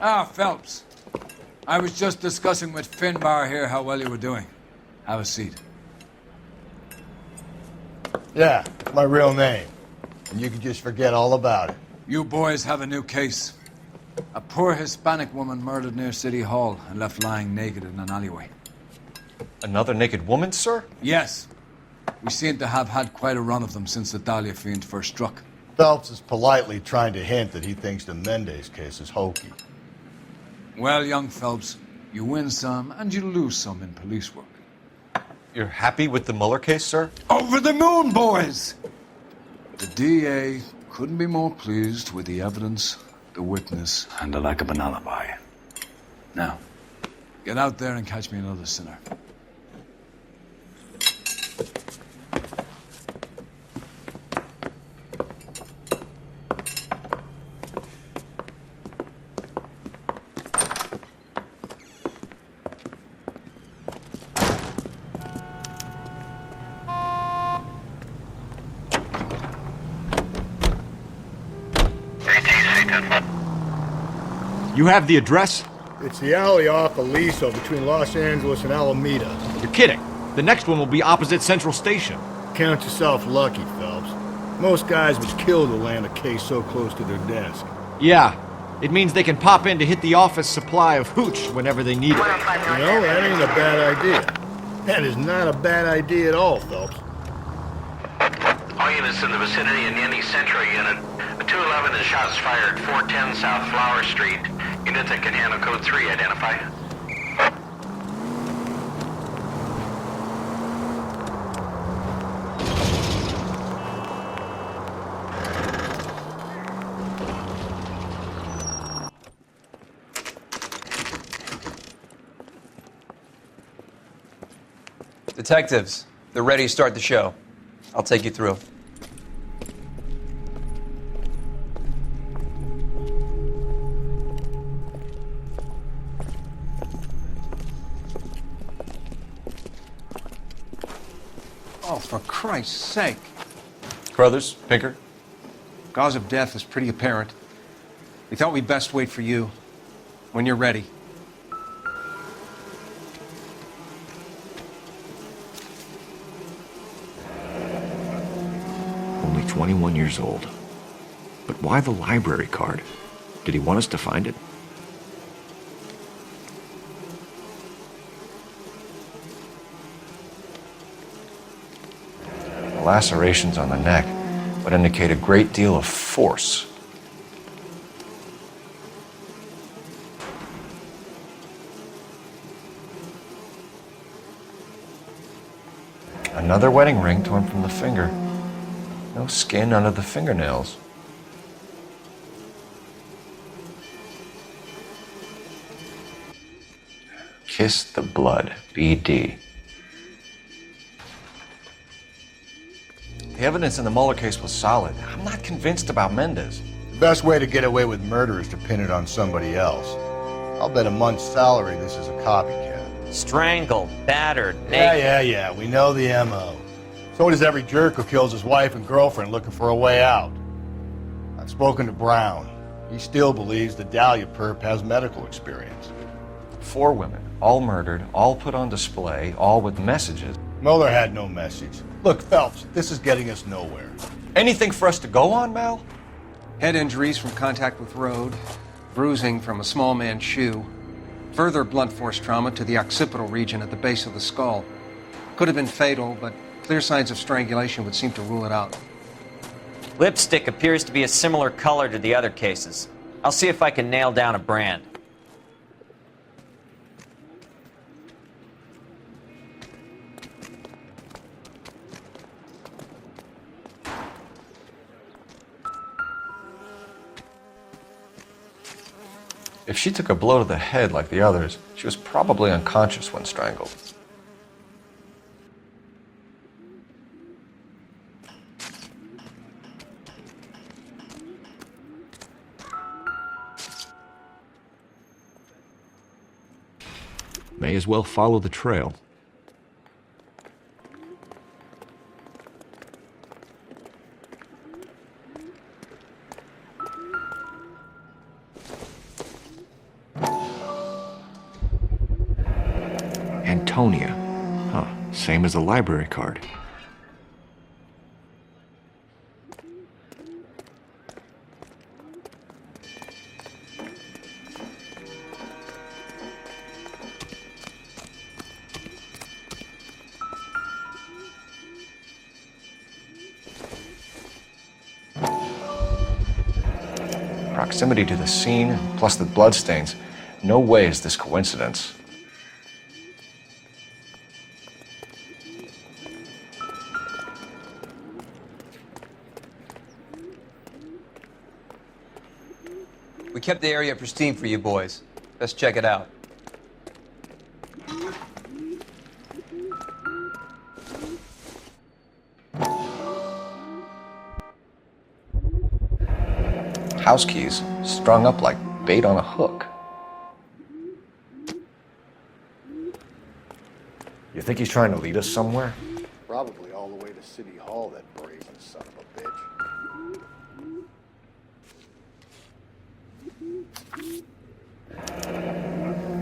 Ah, Phelps. I was just discussing with Finbar here how well you were doing. Have a seat. Yeah, it's my real name. And you can just forget all about it. You boys have a new case. A poor Hispanic woman murdered near City Hall and left lying naked in an alleyway. Another naked woman, sir? Yes. We seem to have had quite a run of them since the Dahlia fiend first struck. Phelps is politely trying to hint that he thinks the Mendez case is hokey. Well, young Phelps, you win some and you lose some in police work. You're happy with the Mueller case, sir? Over the moon, boys! The DA couldn't be more pleased with the evidence, the witness, and the lack of an alibi. Now, get out there and catch me another sinner. You have the address? It's the alley off Aliso between Los Angeles and Alameda. You're kidding. The next one will be opposite Central Station. Count yourself lucky, Phelps. Most guys would kill to land a case so close to their desk. Yeah. It means they can pop in to hit the office supply of hooch whenever they need it. You know, that ain't a bad idea. That is not a bad idea at all, Phelps. All units in the vicinity in any Central unit. A 211 is shots fired, 410 South Flower Street. Unit that can handle code 3, identify. Detectives, they're ready to start the show. I'll take you through. Oh, for Christ's sake. Crothers, Pinker? Cause of death is pretty apparent. We thought we'd best wait for you. When you're ready. Only 21 years old. But why the library card? Did he want us to find it? The lacerations on the neck would indicate a great deal of force. Another wedding ring torn from the finger. No skin under the fingernails. Kiss the blood, BD. The evidence in the Mueller case was solid. I'm not convinced about Mendez. The best way to get away with murder is to pin it on somebody else. I'll bet a month's salary this is a copycat. Strangled, battered, naked. Yeah. We know the M.O. So does every jerk who kills his wife and girlfriend looking for a way out. I've spoken to Brown. He still believes the Dahlia perp has medical experience. 4 women, all murdered, all put on display, all with messages. Mueller had no message. Look, Phelps, this is getting us nowhere. Anything for us to go on, Mal? Head injuries from contact with road, bruising from a small man's shoe, further blunt force trauma to the occipital region at the base of the skull. Could have been fatal, but clear signs of strangulation would seem to rule it out. Lipstick appears to be a similar color to the other cases. I'll see if I can nail down a brand. If she took a blow to the head like the others, she was probably unconscious when strangled. May as well follow the trail. Antonia. Huh, same as the library card. Proximity to the scene, plus the bloodstains. No way is this coincidence. We kept the area pristine for you boys. Let's check it out. House keys strung up like bait on a hook. You think he's trying to lead us somewhere? Probably all the way to City Hall, that brazen son of a bitch.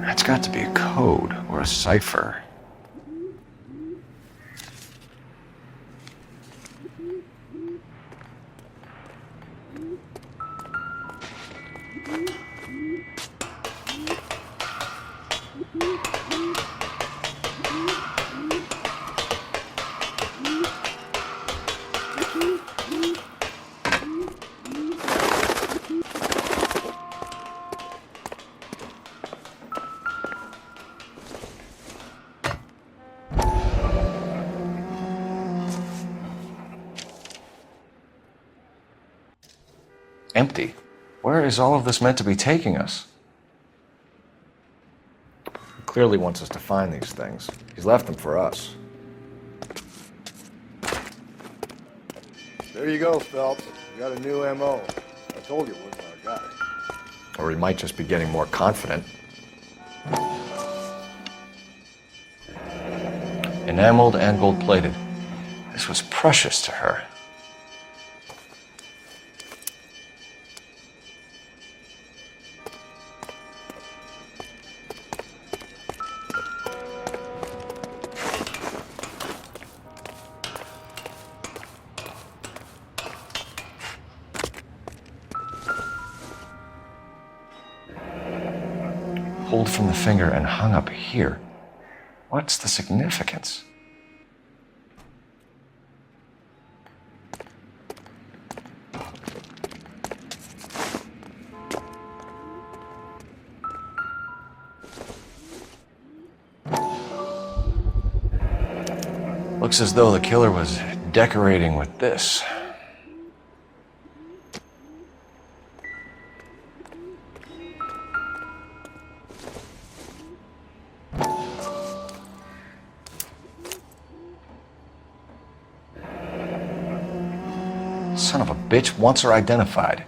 That's got to be a code or a cipher. Empty. Where is all of this meant to be taking us? He clearly wants us to find these things. He's left them for us. There you go, Phelps. You got a new M.O. I told you it wasn't our guy. Or he might just be getting more confident. Enameled and gold-plated. This was precious to her. Pulled from the finger and hung up here. What's the significance? Looks as though the killer was decorating with this. Son of a bitch wants her identified.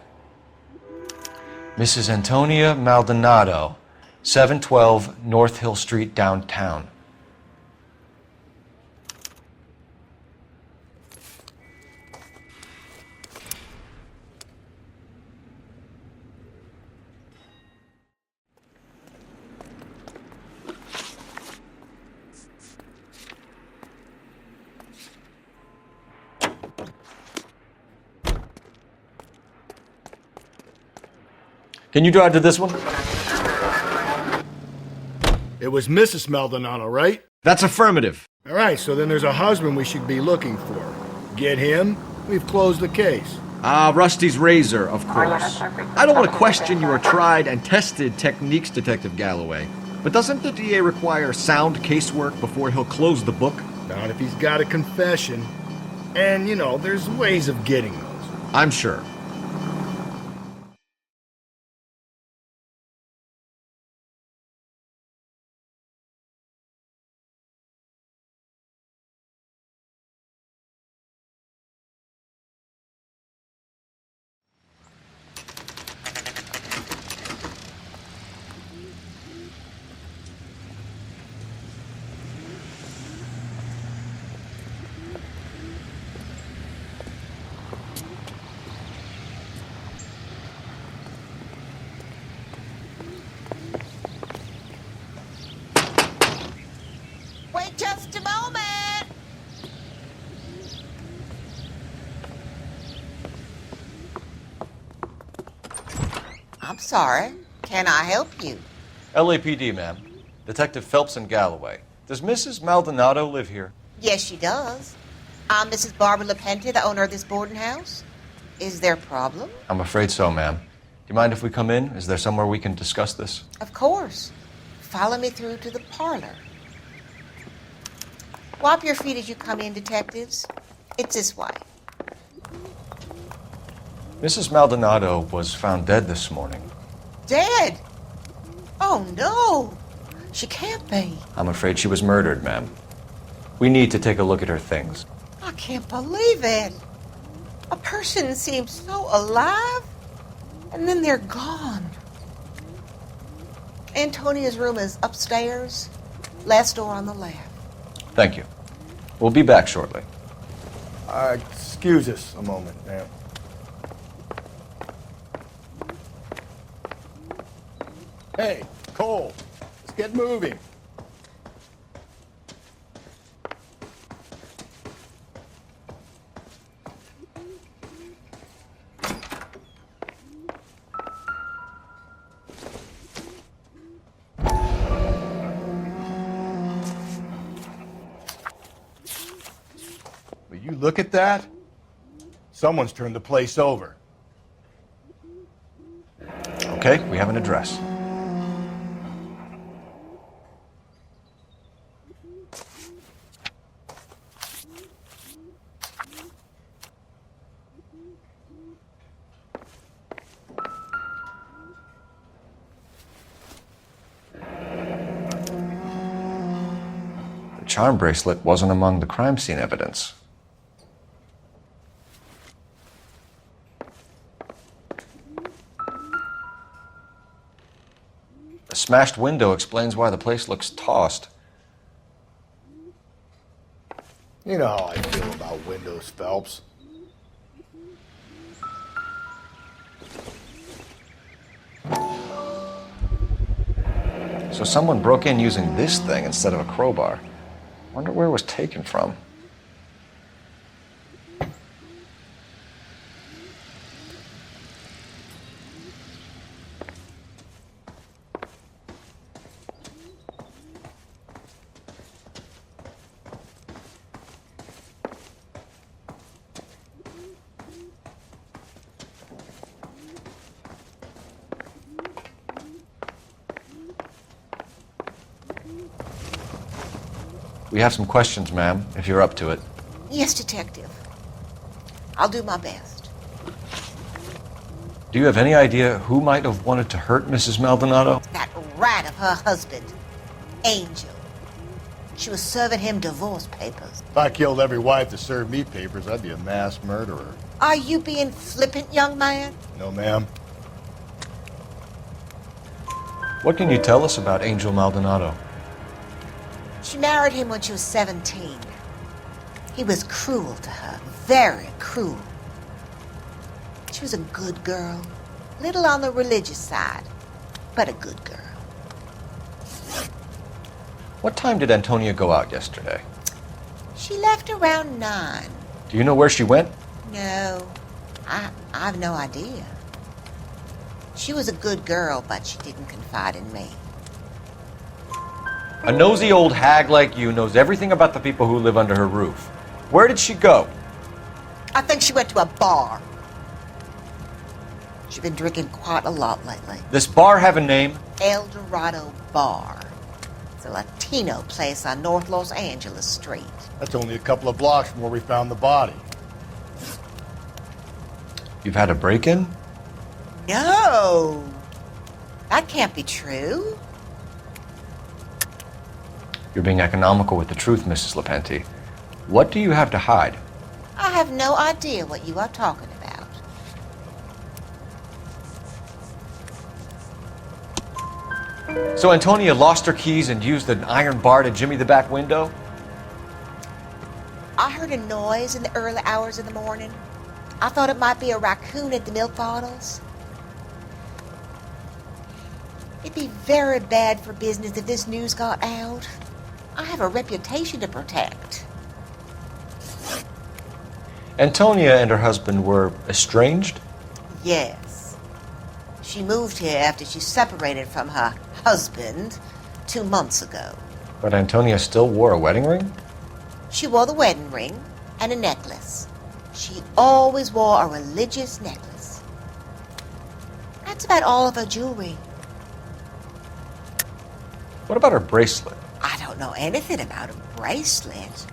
Mrs. Antonia Maldonado, 712 North Hill Street, downtown. Can you drive to this one? It was Mrs. Maldonado, right? That's affirmative. All right, so then there's a husband we should be looking for. Get him, we've closed the case. Rusty's razor, of course. I don't want to question your tried and tested techniques, Detective Galloway. But doesn't the DA require sound casework before he'll close the book? Not if he's got a confession. And, you know, there's ways of getting those. I'm sure. Just a moment. I'm sorry. Can I help you? LAPD, ma'am. Detective Phelps and Galloway. Does Mrs. Maldonado live here? Yes, she does. I'm Mrs. Barbara LaPente, the owner of this boarding house. Is there a problem? I'm afraid so, ma'am. Do you mind if we come in? Is there somewhere we can discuss this? Of course. Follow me through to the parlor. Wipe your feet as you come in, detectives. It's this way. Mrs. Maldonado was found dead this morning. Dead? Oh, no. She can't be. I'm afraid she was murdered, ma'am. We need to take a look at her things. I can't believe it. A person seems so alive, and then they're gone. Antonia's room is upstairs, last door on the left. Thank you. We'll be back shortly. Excuse us a moment, ma'am. Hey, Cole, let's get moving. Will you look at that? Someone's turned the place over. Okay, we have an address. The charm bracelet wasn't among the crime scene evidence. The smashed window explains why the place looks tossed. You know how I feel about windows, Phelps. So someone broke in using this thing instead of a crowbar. Wonder where it was taken from. We have some questions, ma'am, if you're up to it. Yes, detective. I'll do my best. Do you have any idea who might have wanted to hurt Mrs. Maldonado? That rat of her husband, Angel. She was serving him divorce papers. If I killed every wife to serve me papers, I'd be a mass murderer. Are you being flippant, young man? No, ma'am. What can you tell us about Angel Maldonado? She married him when she was 17. He was cruel to her, very cruel. She was a good girl, little on the religious side, but a good girl. What time did Antonia go out yesterday? She left around 9. Do you know where she went? No, I've no idea. She was a good girl, but she didn't confide in me. A nosy old hag like you knows everything about the people who live under her roof. Where did she go? I think she went to a bar. She's been drinking quite a lot lately. This bar have a name? El Dorado Bar. It's a Latino place on North Los Angeles Street. That's only a couple of blocks from where we found the body. You've had a break-in? No! That can't be true. You're being economical with the truth, Mrs. LaPente. What do you have to hide? I have no idea what you are talking about. So Antonia lost her keys and used an iron bar to jimmy the back window? I heard a noise in the early hours of the morning. I thought it might be a raccoon at the milk bottles. It'd be very bad for business if this news got out. I have have a reputation to protect. Antonia and her husband were estranged? Yes. She moved here after she separated from her husband 2 months ago. But Antonia still wore a wedding ring? She wore the wedding ring and a necklace. She always wore a religious necklace. That's about all of her jewelry. What about her bracelet? I don't know anything about a bracelet.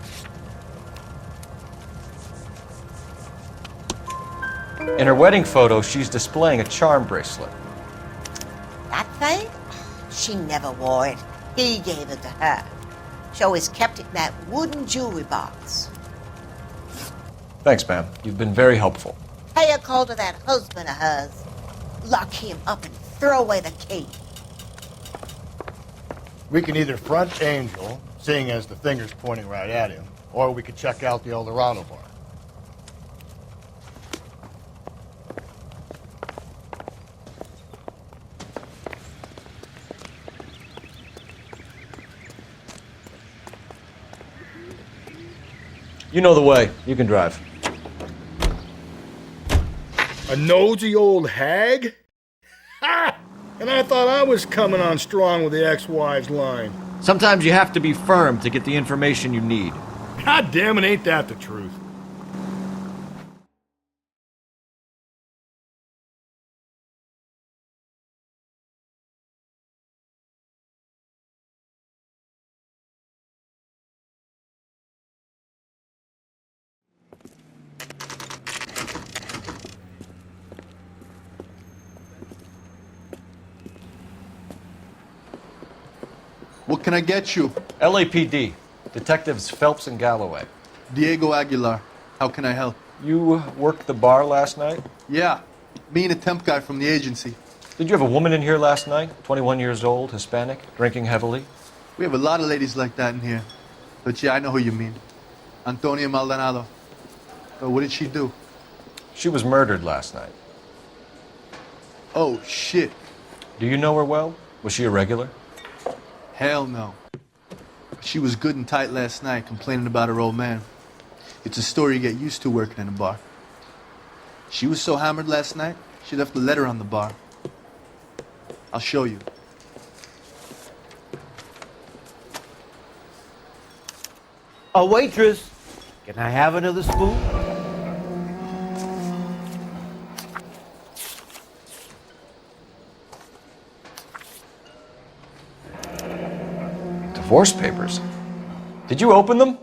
In her wedding photo, she's displaying a charm bracelet. That thing? She never wore it. He gave it to her. She always kept it in that wooden jewelry box. Thanks, ma'am. You've been very helpful. Pay a call to that husband of hers. Lock him up and throw away the key. We can either front Angel, seeing as the finger's pointing right at him, or we could check out the Eldorado bar. You know the way. You can drive. A nosy old hag? Ha! And I thought I was coming on strong with the ex-wives line. Sometimes you have to be firm to get the information you need. God damn it, ain't that the truth? What can I get you? LAPD. Detectives Phelps and Galloway. Diego Aguilar. How can I help? You worked the bar last night? Yeah. Me and a temp guy from the agency. Did you have a woman in here last night? 21 years old, Hispanic, drinking heavily? We have a lot of ladies like that in here. But yeah, I know who you mean. Antonia Maldonado. What did she do? She was murdered last night. Oh, shit. Do you know her well? Was she a regular? Hell no. She was good and tight last night, complaining about her old man. It's a story you get used to working in a bar. She was so hammered last night, she left a letter on the bar. I'll show you. A waitress, can I have another spoon? Divorce papers. Did you open them?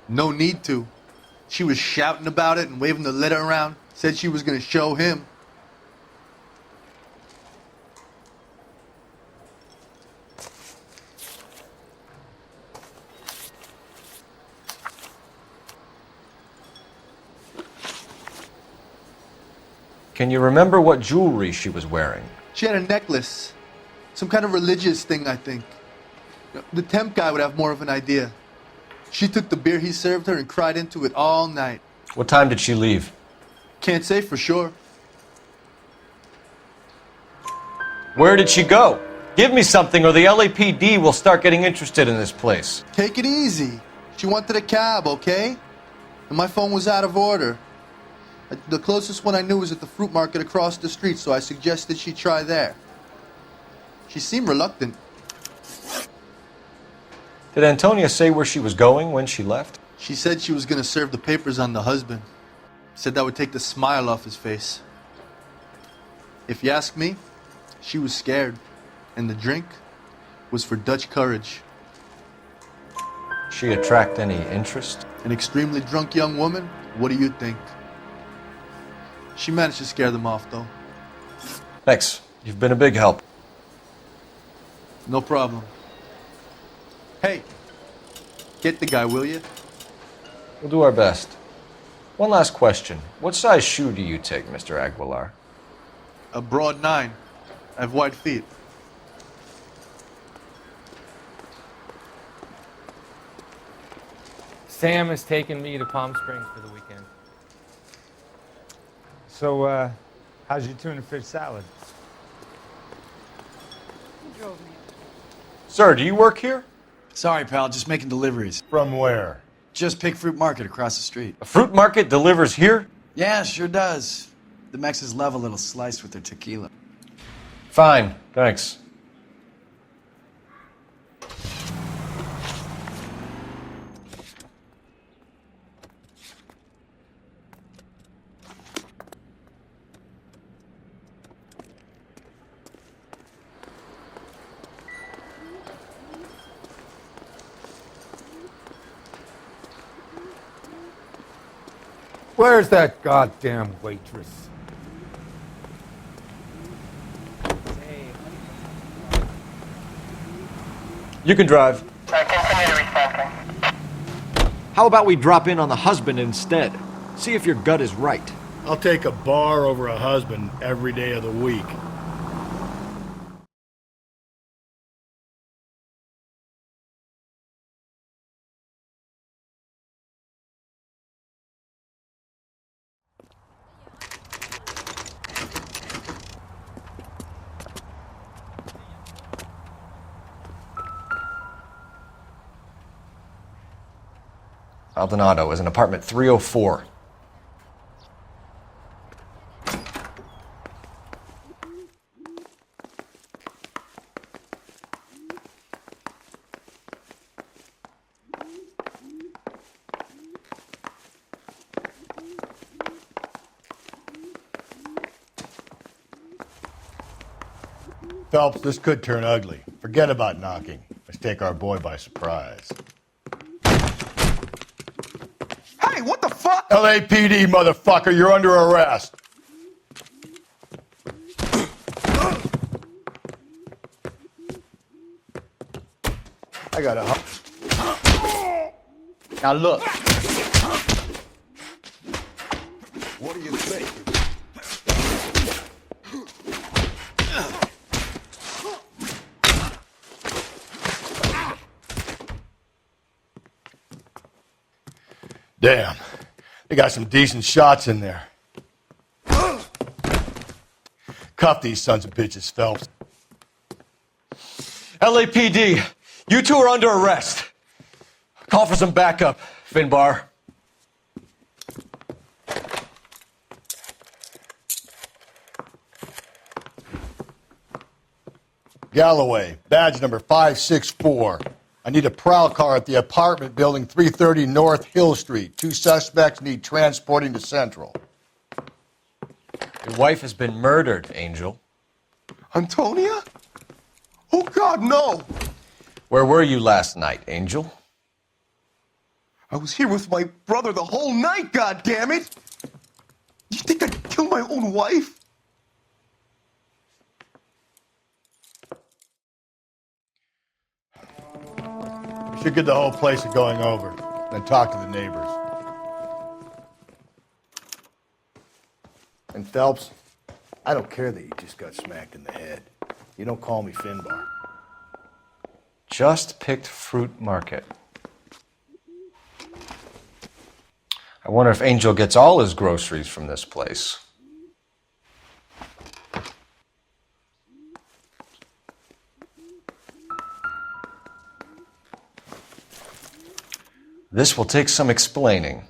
No need to. She was shouting about it and waving the letter around. Said she was going to show him. Can you remember what jewelry she was wearing? She had a necklace. Some kind of religious thing, I think. The temp guy would have more of an idea. She took the beer he served her and cried into it all night. What time did she leave? Can't say for sure. Where did she go? Give me something or the LAPD will start getting interested in this place. Take it easy. She wanted a cab, okay? And my phone was out of order. The closest one I knew was at the fruit market across the street, so I suggested she try there. She seemed reluctant. Did Antonia say where she was going when she left? She said she was going to serve the papers on the husband. Said that would take the smile off his face. If you ask me, she was scared. And the drink was for Dutch courage. She attract any interest? An extremely drunk young woman? What do you think? She managed to scare them off, though. Thanks. You've been a big help. No problem. Hey, get the guy, will you? We'll do our best. One last question. What size shoe do you take, Mr. Aguilar? A broad 9. I have wide feet. Sam has taken me to Palm Springs for the weekend. So, how's your tuna fish salad? Sir, do you work here? Sorry, pal, just making deliveries. From where? Just Pig Fruit Market across the street. A fruit market delivers here? Yeah, sure does. The Mexes love a little slice with their tequila. Fine, thanks. Where's that goddamn waitress? You can drive. How about we drop in on the husband instead? See if your gut is right. I'll take a bar over a husband every day of the week. Maldonado is in apartment 304. Phelps, this could turn ugly. Forget about knocking. Let's take our boy by surprise. Hey, what the fuck? LAPD, motherfucker, you're under arrest. I got a... Now look. What do you think? Damn. They got some decent shots in there. Cuff these sons of bitches, Phelps. LAPD, you two are under arrest. Call for some backup, Finbar. Galloway, badge number 564. I need a prowl car at the apartment building 330 North Hill Street. 2 suspects need transporting to Central. Your wife has been murdered, Angel. Antonia? Oh, God, no! Where were you last night, Angel? I was here with my brother the whole night, goddammit! You think I'd kill my own wife? We should get the whole place going over, then talk to the neighbors. And Phelps, I don't care that you just got smacked in the head. You don't call me Finbar. Just picked Fruit Market. I wonder if Angel gets all his groceries from this place. This will take some explaining.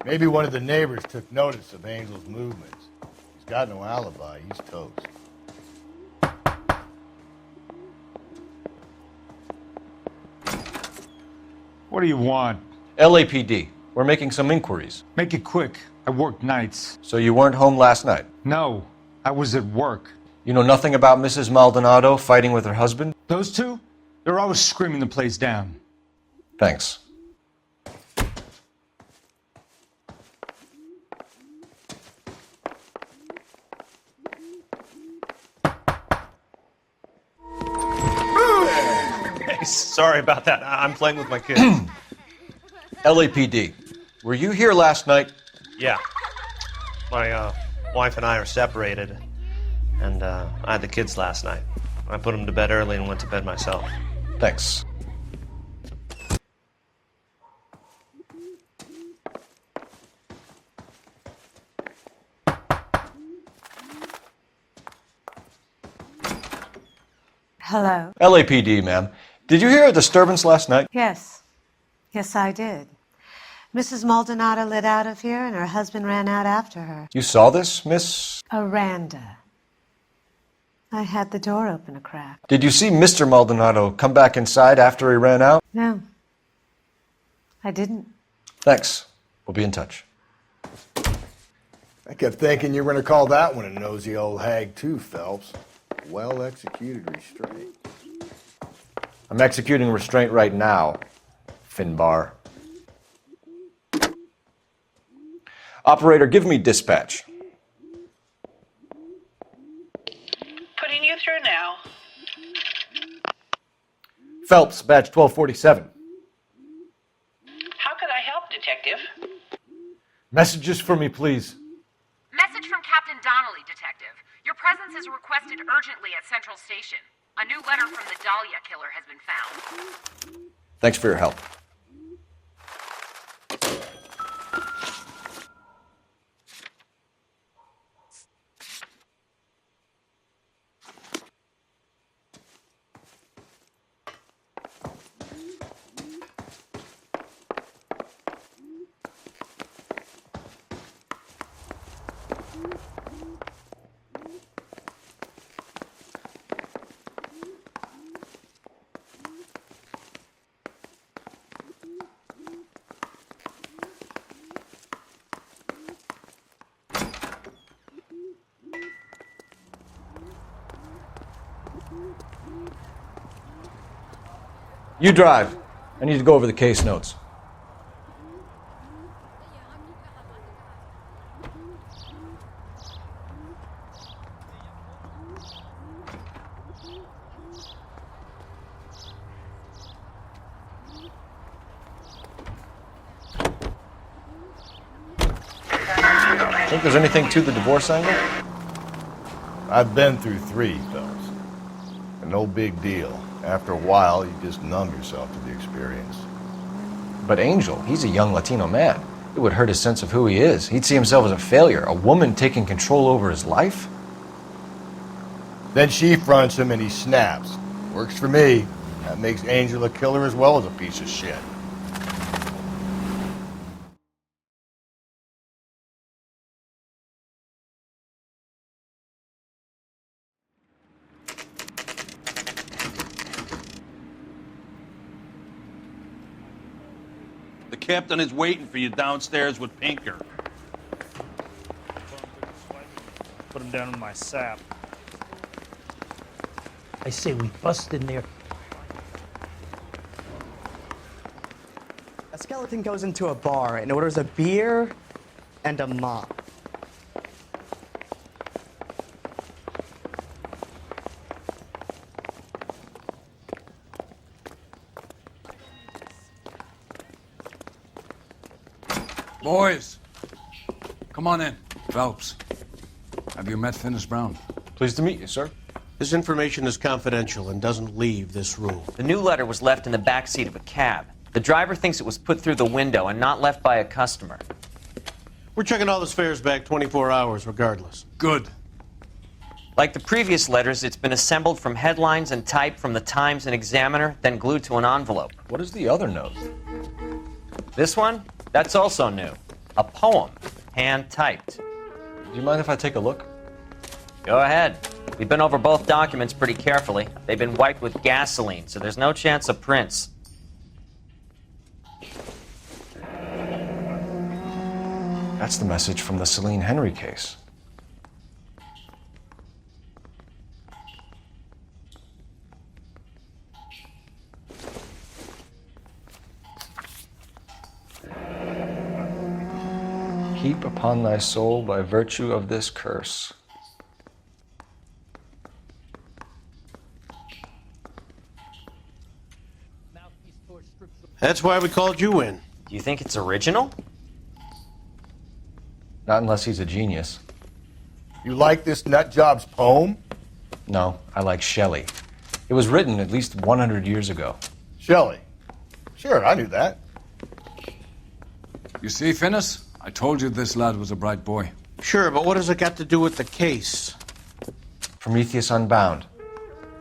Maybe one of the neighbors took notice of Angel's movements. He's got no alibi. He's toast. What do you want? LAPD, we're making some inquiries. Make it quick. I work nights. So you weren't home last night? No, I was at work. You know nothing about Mrs. Maldonado fighting with her husband? Those two? They're always screaming the place down. Thanks. Sorry about that. I'm playing with my kids. LAPD, were you here last night? Yeah. My wife and I are separated, and I had the kids last night. I put them to bed early and went to bed myself. Thanks. Hello? LAPD, ma'am. Did you hear a disturbance last night? Yes. Yes, I did. Mrs. Maldonado lit out of here, and her husband ran out after her. You saw this, Miss? Aranda. I had the door open a crack. Did you see Mr. Maldonado come back inside after he ran out? No. I didn't. Thanks. We'll be in touch. I kept thinking you were going to call that one a nosy old hag too, Phelps. Well-executed restraint. I'm executing restraint right now, Finbar. Operator, give me dispatch. Putting you through now. Phelps, badge 1247. How could I help, Detective? Messages for me, please. Message from Captain Donnelly, Detective. Your presence is requested urgently at Central Station. A new letter from the Dahlia killer has been found. Thanks for your help. You drive. I need to go over the case notes. Think there's anything to the divorce angle? I've been through 3, Phelps. And no big deal. After a while, you just numb yourself to the experience. But Angel, he's a young Latino man. It would hurt his sense of who he is. He'd see himself as a failure, a woman taking control over his life. Then she fronts him and he snaps. Works for me. That makes Angel a killer as well as a piece of shit. The captain is waiting for you downstairs with Pinker. Put him down in my sap. I say we bust in there. A skeleton goes into a bar and orders a beer and a mop. Boys, come on in. Phelps, have you met Finis Brown? Pleased to meet you, sir. This information is confidential and doesn't leave this room. The new letter was left in the back seat of a cab. The driver thinks it was put through the window and not left by a customer. We're checking all this fares back 24 hours regardless. Good. Like the previous letters, it's been assembled from headlines and type from the Times and Examiner, then glued to an envelope. What is the other note? This one? That's also new. A poem, hand-typed. Do you mind if I take a look? Go ahead. We've been over both documents pretty carefully. They've been wiped with gasoline, so there's no chance of prints. That's the message from the Celine Henry case. Heap upon thy soul by virtue of this curse. That's why we called you in. Do you think it's original? Not unless he's a genius. You like this nutjob's poem? No, I like Shelley. It was written at least 100 years ago. Shelley? Sure, I knew that. You see, Finis? I told you this lad was a bright boy. Sure, but what has it got to do with the case? Prometheus Unbound.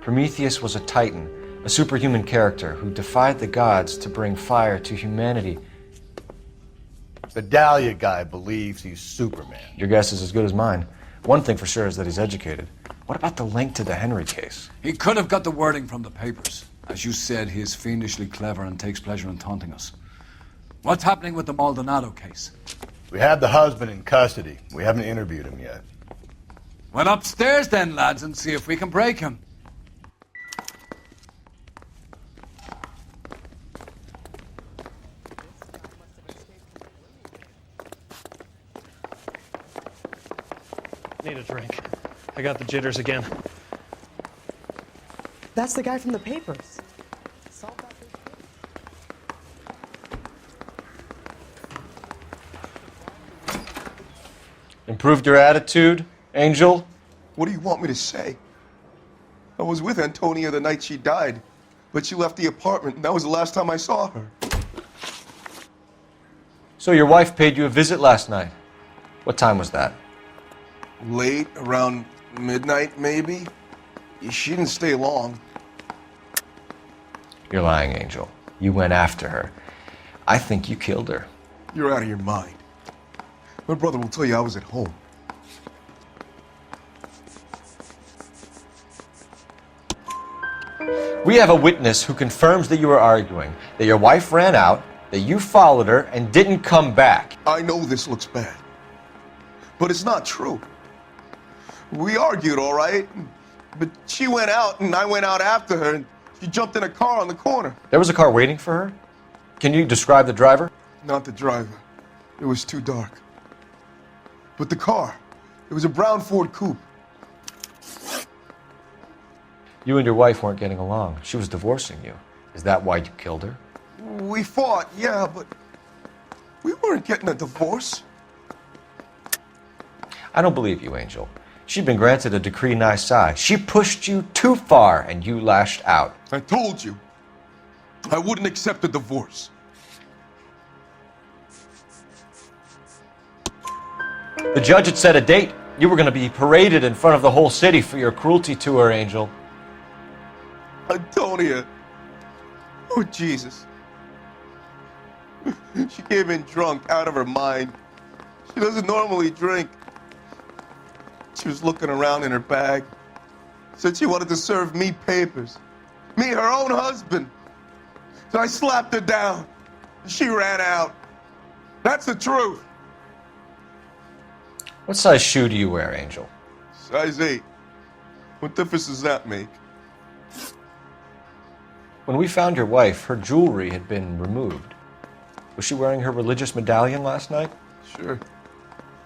Prometheus was a titan, a superhuman character who defied the gods to bring fire to humanity. The Dahlia guy believes he's Superman. Your guess is as good as mine. One thing for sure is that he's educated. What about the link to the Henry case? He could have got the wording from the papers. As you said, he is fiendishly clever and takes pleasure in taunting us. What's happening with the Maldonado case? We have the husband in custody. We haven't interviewed him yet. Well, upstairs then, lads, and see if we can break him. Need a drink. I got the jitters again. That's the guy from the papers. Improved your attitude, Angel? What do you want me to say? I was with Antonia the night she died, but she left the apartment, and that was the last time I saw her. So your wife paid you a visit last night. What time was that? Late, around midnight, maybe? She didn't stay long. You're lying, Angel. You went after her. I think you killed her. You're out of your mind. My brother will tell you I was at home. We have a witness who confirms that you were arguing, that your wife ran out, that you followed her, and didn't come back. I know this looks bad, but it's not true. We argued, all right, but she went out and I went out after her, and she jumped in a car on the corner. There was a car waiting for her? Can you describe the driver? Not the driver. It was too dark. But the car, it was a brown Ford coupe. You and your wife weren't getting along. She was divorcing you. Is that why you killed her? We fought, yeah, but we weren't getting a divorce. I don't believe you, Angel. She'd been granted a decree nisi. She pushed you too far and you lashed out. I told you, I wouldn't accept a divorce. The judge had set a date. You were going to be paraded in front of the whole city for your cruelty to her, Angel. Antonia. Oh, Jesus. She came in drunk, out of her mind. She doesn't normally drink. She was looking around in her bag. Said she wanted to serve me papers. Me, her own husband. So I slapped her down. She ran out. That's the truth. What size shoe do you wear, Angel? Size 8. What difference does that make? When we found your wife, her jewelry had been removed. Was she wearing her religious medallion last night? Sure.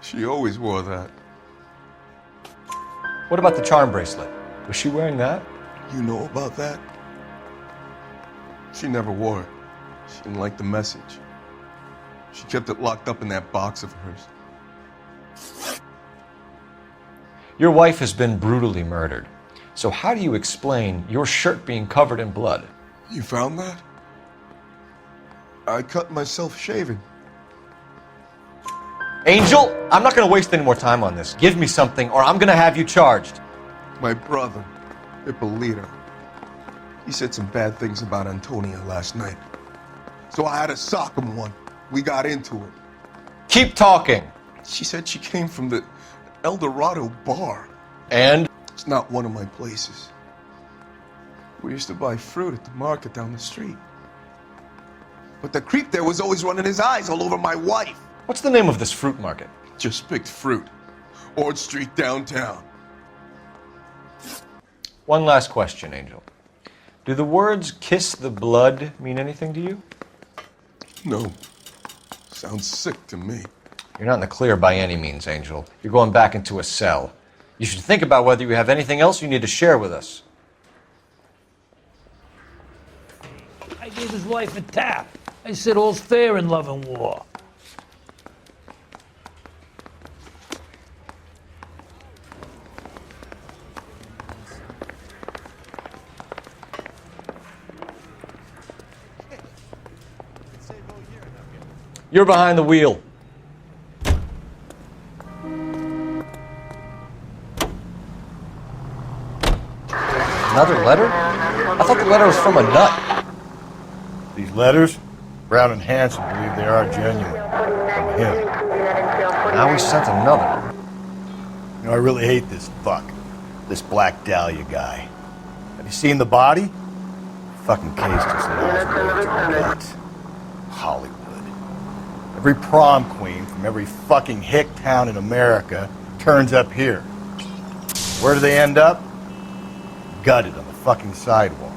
She always wore that. What about the charm bracelet? Was she wearing that? You know about that? She never wore it. She didn't like the message. She kept it locked up in that box of hers. Your wife has been brutally murdered. So how do you explain your shirt being covered in blood? You found that? I cut myself shaving. Angel, I'm not going to waste any more time on this. Give me something or I'm going to have you charged. My brother, Ippolito, he said some bad things about Antonia last night. So I had to sock him one. We got into it. Keep talking. She said she came from the El Dorado bar. And? It's not one of my places. We used to buy fruit at the market down the street. But the creep there was always running his eyes all over my wife. What's the name of this fruit market? Just picked fruit. Ord Street downtown. One last question, Angel. Do the words kiss the blood mean anything to you? No. Sounds sick to me. You're not in the clear by any means, Angel. You're going back into a cell. You should think about whether you have anything else you need to share with us. I gave his wife a tap. I said all's fair in love and war. You're behind the wheel. Another letter? I thought the letter was from a nut. These letters, Brown and Hanson believe they are genuine. From him. Now he sent another. You know, I really hate this fuck. This Black Dahlia guy. Have you seen the body? Fucking case just lost me. Hollywood. Every prom queen from every fucking hick town in America turns up here. Where do they end up? Gutted on the fucking sidewalk.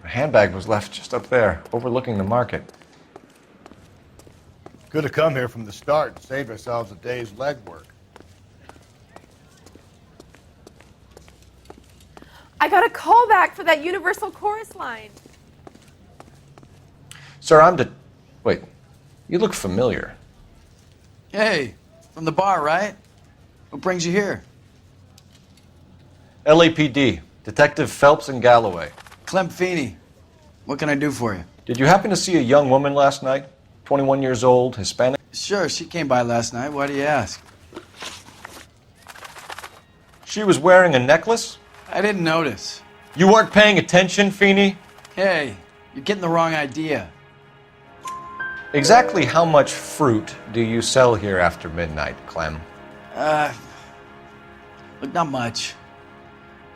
The handbag was left just up there, overlooking the market. Could have come here from the start and saved ourselves a day's legwork. I got a call back for that Universal Chorus line. Sir, Wait, you look familiar. Hey, from the bar, right? What brings you here? LAPD, Detective Phelps and Galloway. Clem Feeney. What can I do for you? Did you happen to see a young woman last night? 21 years old, Hispanic? Sure, she came by last night. Why do you ask? She was wearing a necklace? I didn't notice. You weren't paying attention, Feeney? Hey, you're getting the wrong idea. Exactly how much fruit do you sell here after midnight, Clem? Look, not much.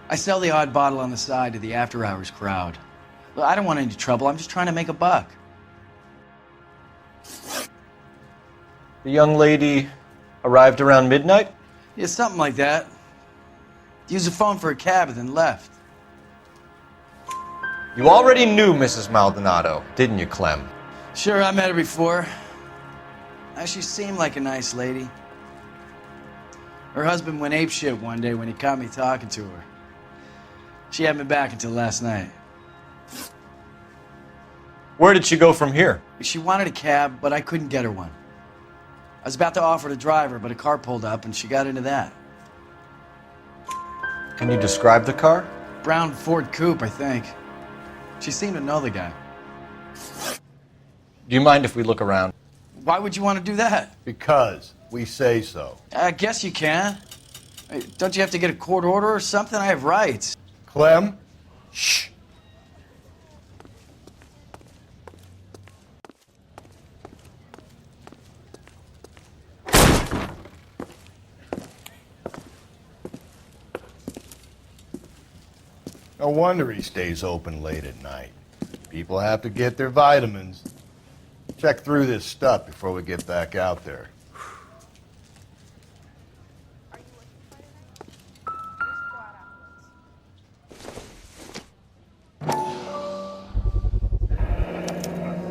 I sell the odd bottle on the side to the after-hours crowd. Look, I don't want any trouble. I'm just trying to make a buck. The young lady arrived around midnight? Yeah, something like that. Used the phone for a cab and then left. You already knew Mrs. Maldonado, didn't you, Clem? Sure, I met her before. She seemed like a nice lady. Her husband went apeshit one day when he caught me talking to her. She hadn't been back until last night. Where did she go from here? She wanted a cab, but I couldn't get her one. I was about to offer to drive her, but a car pulled up and she got into that. Can you describe the car? Brown Ford Coupe, I think. She seemed to know the guy. Do you mind if we look around? Why would you want to do that? Because we say so. I guess you can. Hey, don't you have to get a court order or something? I have rights. Clem? Shh. No wonder he stays open late at night. People have to get their vitamins. Check through this stuff before we get back out there.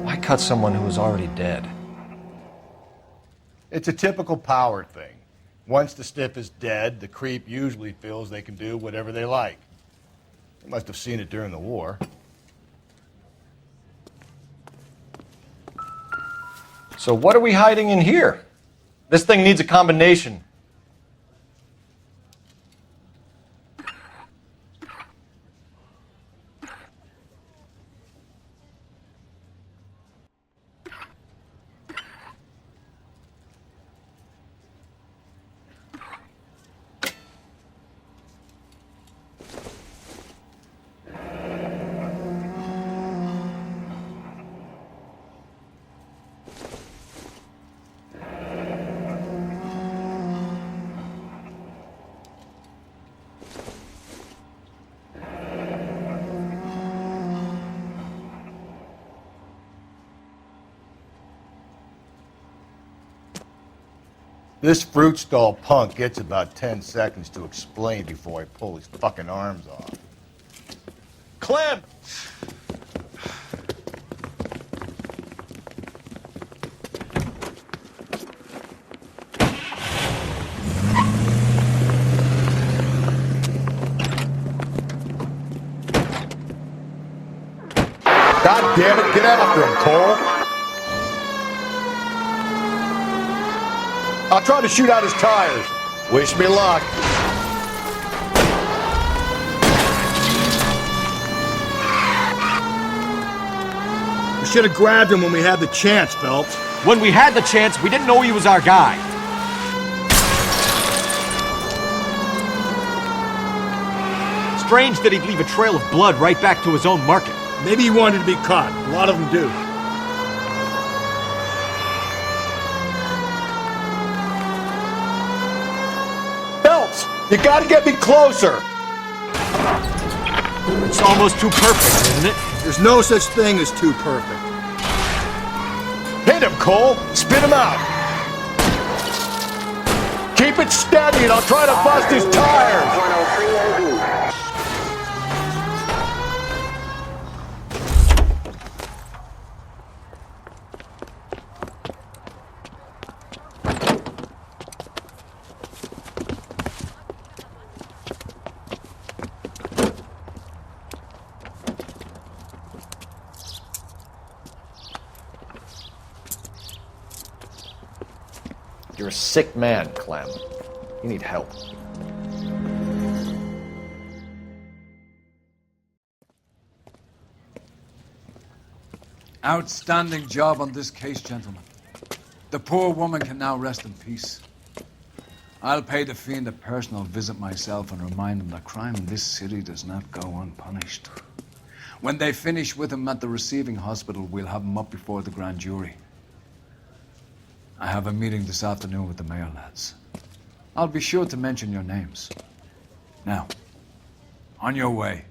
Why cut someone who was already dead? It's a typical power thing. Once the stiff is dead, the creep usually feels they can do whatever they like. They must have seen it during the war. So what are we hiding in here? This thing needs a combination. This fruit stall punk gets about 10 seconds to explain before I pull his fucking arms off. Clem! God damn it, get after him, Cole. I'll try to shoot out his tires. Wish me luck. We should have grabbed him when we had the chance, Phelps. When we had the chance, we didn't know he was our guy. Strange that he'd leave a trail of blood right back to his own market. Maybe he wanted to be caught. A lot of them do. Phelps, you gotta get me closer. It's almost too perfect, isn't it? There's no such thing as too perfect. Hit him, Cole. Spit him out. Keep it steady and I'll try to bust his tires. You're a sick man, Clem. You need help. Outstanding job on this case, gentlemen. The poor woman can now rest in peace. I'll pay the fiend a personal visit myself and remind him that crime in this city does not go unpunished. When they finish with him at the receiving hospital, we'll have him up before the grand jury. I have a meeting this afternoon with the mayor lads. I'll be sure to mention your names. Now, on your way.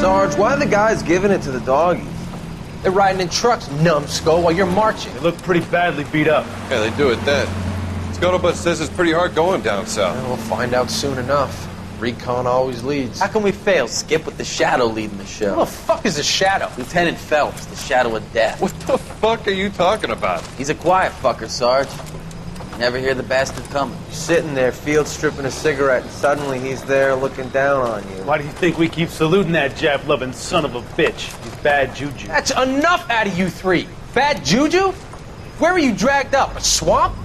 Sarge, why are the guys giving it to the doggies? They're riding in trucks, numbskull, while you're marching. They look pretty badly beat up. Yeah, they do it then. Scuttlebutt says it's pretty hard going down south. We'll find out soon enough. Recon always leads. How can we fail, Skip, with the Shadow leading the show? Who the fuck is a Shadow? Lieutenant Phelps, the Shadow of Death. What the fuck are you talking about? He's a quiet fucker, Sarge. Never hear the bastard coming. You're sitting there, field stripping a cigarette, and suddenly he's there looking down on you. Why do you think we keep saluting that Jap-loving son of a bitch? He's bad juju. That's enough out of you three. Bad juju? Where were you dragged up? A swamp?